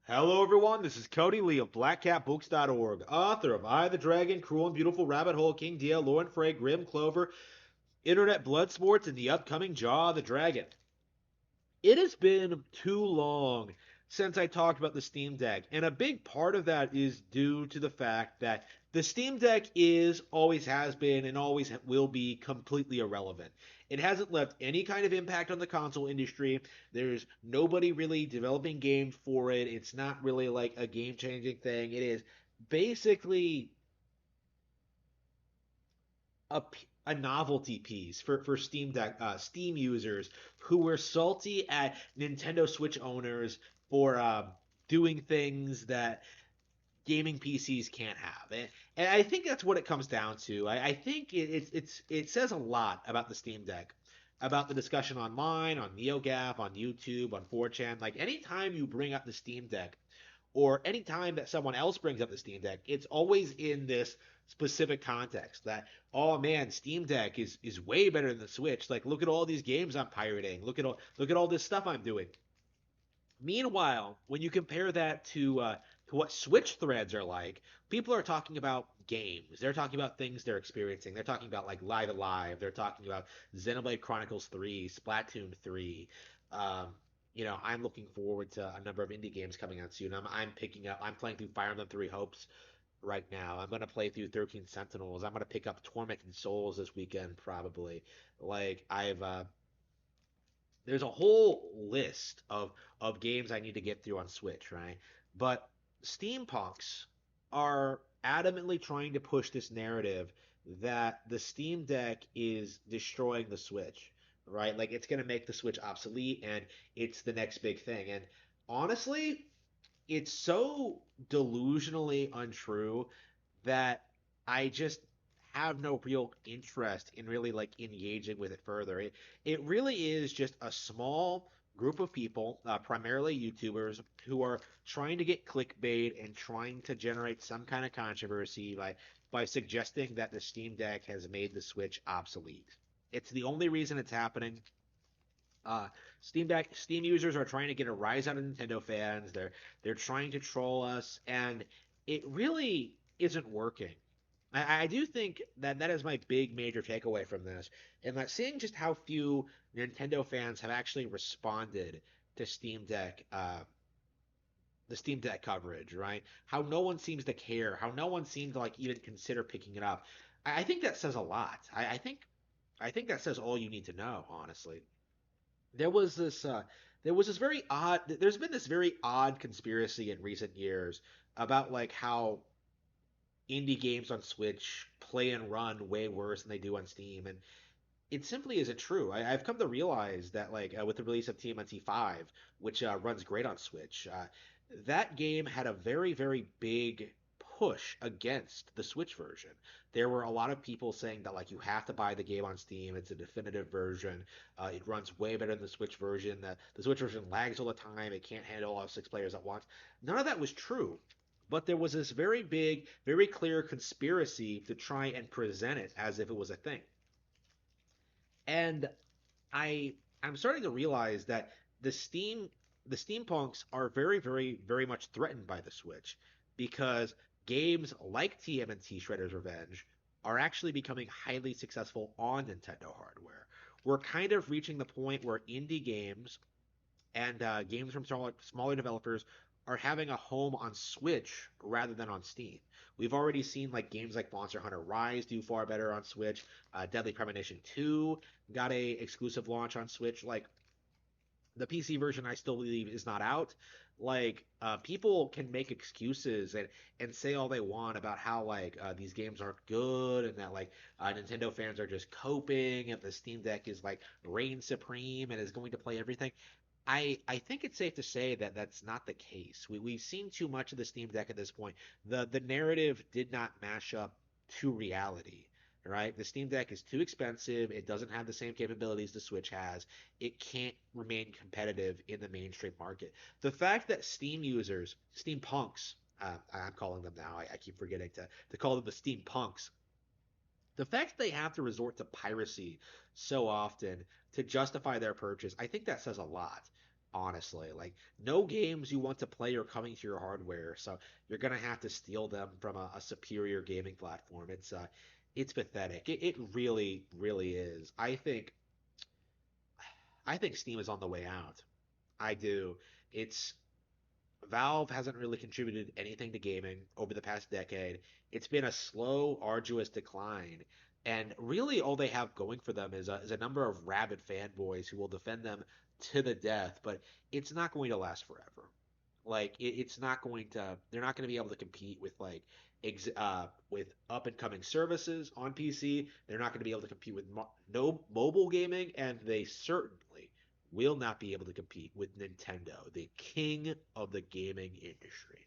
Hello, everyone. This is Cody Lee of BlackCatBooks.org, author of I the Dragon, Cruel and Beautiful Rabbit Hole, King Deal, Lauren Frey, Grim Clover, Internet Blood Sports, and the upcoming Jaw of the Dragon. It has been too long since I talked about the Steam Deck, and a big part of that is due to the fact that the Steam Deck is, always has been, and always will be completely irrelevant. It hasn't left any kind of impact on the console industry. There's nobody really developing games for it. It's not really like a game changing thing. It is basically a, a novelty piece for Steam users who were salty at Nintendo Switch owners for doing things that gaming PCs can't have. And I think that's what it comes down to. I think it says a lot about the Steam Deck, about the discussion online, on NeoGAF, on YouTube, on 4chan. Like anytime you bring up the Steam Deck, or anytime that someone else brings up the Steam Deck, it's always in this specific context that, oh man, Steam Deck is way better than the Switch. Like look at all these games I'm pirating. Look at all this stuff I'm doing. Meanwhile, when you compare that to what Switch threads are like, people are talking about games. They're talking about things they're experiencing. They're talking about like Live Alive. They're talking about Xenoblade Chronicles 3, Splatoon 3. Um, I'm looking forward to a number of indie games coming out soon. I'm picking up. I'm playing through Fire Emblem Three Hopes right now. I'm gonna play through 13 Sentinels. I'm gonna pick up Tormented Souls this weekend probably. Like I've there's a whole list of games I need to get through on Switch, right? But steampunks are adamantly trying to push this narrative that the Steam Deck is destroying the Switch, right? Like it's going to make the Switch obsolete and it's the next big thing. And honestly, it's so delusionally untrue that I just have no real interest in really like engaging with it further. It really is just a small group of people, primarily YouTubers, who are trying to get clickbait and trying to generate some kind of controversy by suggesting that the Steam Deck has made the Switch obsolete. It's the only reason it's happening. Uh, Steam users are trying to get a rise out of Nintendo fans. They're trying to troll us, and it really isn't working. I do think that that is my big major takeaway from this, and that seeing just how few Nintendo fans have actually responded to the Steam Deck coverage, right? How no one seems to care, how no one seems to like even consider picking it up. I think that says a lot. I think that says all you need to know, honestly. There was this uh, there was this very odd. There's been this very odd conspiracy in recent years about like how indie games on Switch play and run way worse than they do on Steam, and it simply isn't true. I've come to realize that like with the release of TMNT 5, which runs great on Switch, that game had a very big push against the Switch version. There were a lot of people saying that like you have to buy the game on Steam. It's a definitive version. It runs way better than the Switch version. The Switch version lags all the time. It can't handle all 6 players at once. None of that was true. But there was this very big, very clear conspiracy to try and present it as if it was a thing. And I I'm starting to realize that the Steam the steampunks are very much threatened by the Switch because games like TMNT Shredder's Revenge are actually becoming highly successful on Nintendo hardware. We're kind of reaching the point where indie games and games from smaller developers are having a home on Switch rather than on Steam. We've already seen like games like Monster Hunter Rise do far better on Switch. Deadly Premonition 2 got a exclusive launch on Switch. Like the PC version, I still believe is not out. Like people can make excuses and say all they want about how like these games aren't good and that like Nintendo fans are just coping and the Steam Deck is like reign supreme and is going to play everything. I think it's safe to say that that's not the case. We've seen too much of the Steam Deck at this point. The narrative did not mash up to reality, right? The Steam Deck is too expensive. It doesn't have the same capabilities the Switch has. It can't remain competitive in the mainstream market. The fact that Steam users, Steam punks, I'm calling them now. I keep forgetting to call them the Steam punks. The fact that they have to resort to piracy so often to justify their purchase, I think that says a lot. honestly. Like, no games you want to play are coming to your hardware, so you're gonna have to steal them from a superior gaming platform. It's pathetic. It really, really is. I think Steam is on the way out. I do. It's Valve hasn't really contributed anything to gaming over the past decade. It's been a slow, arduous decline. And really, all they have going for them is a number of rabid fanboys who will defend them to the death, but it's not going to last forever. Like, it's not going to, they're not going to be able to compete with with up and coming services on PC. They're not going to be able to compete with no mobile gaming, and they certainly will not be able to compete with Nintendo, the king of the gaming industry.